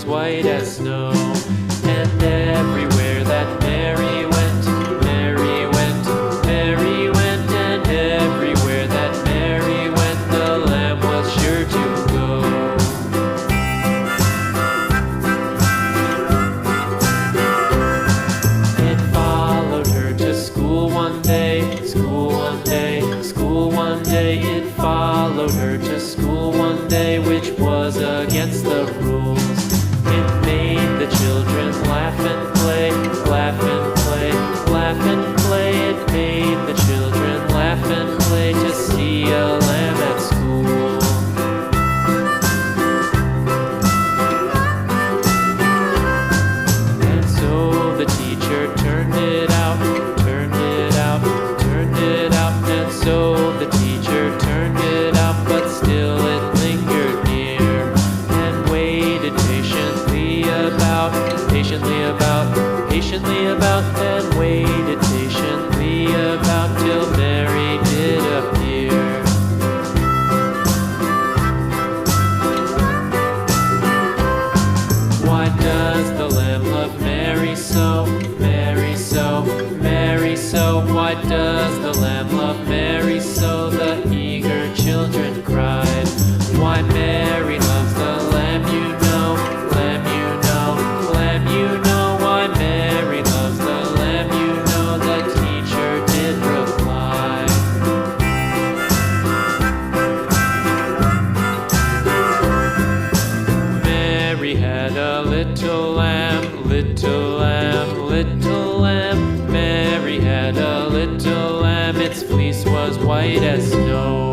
white as snow. And everywhere that Mary went, Mary went, Mary went, and everywhere that Mary went, the lamb was sure to go. It followed her to school one day, school one day, school one day. It followed her to school one day, which was against the rules. It made the children laugh and play, laugh and play, laugh and play. It made the children laugh and play to see a lamb at school. And so the teacher turned it out, turned it out, turned it out. And so the teacher turned it out, but still it lingered near and waited patiently about, and waited patiently about till Mary did appear. Why does the lamb love Mary so, Mary so, Mary so? Why does the lamb love Mary so? The eager children cried. Why Mary loves the lamb, you know, lamb, you know, lamb, you know. Why Mary loves the lamb, you know, the teacher did reply. Mary had a little lamb, little lamb, little lamb. Mary had a little lamb, its fleece was white as snow.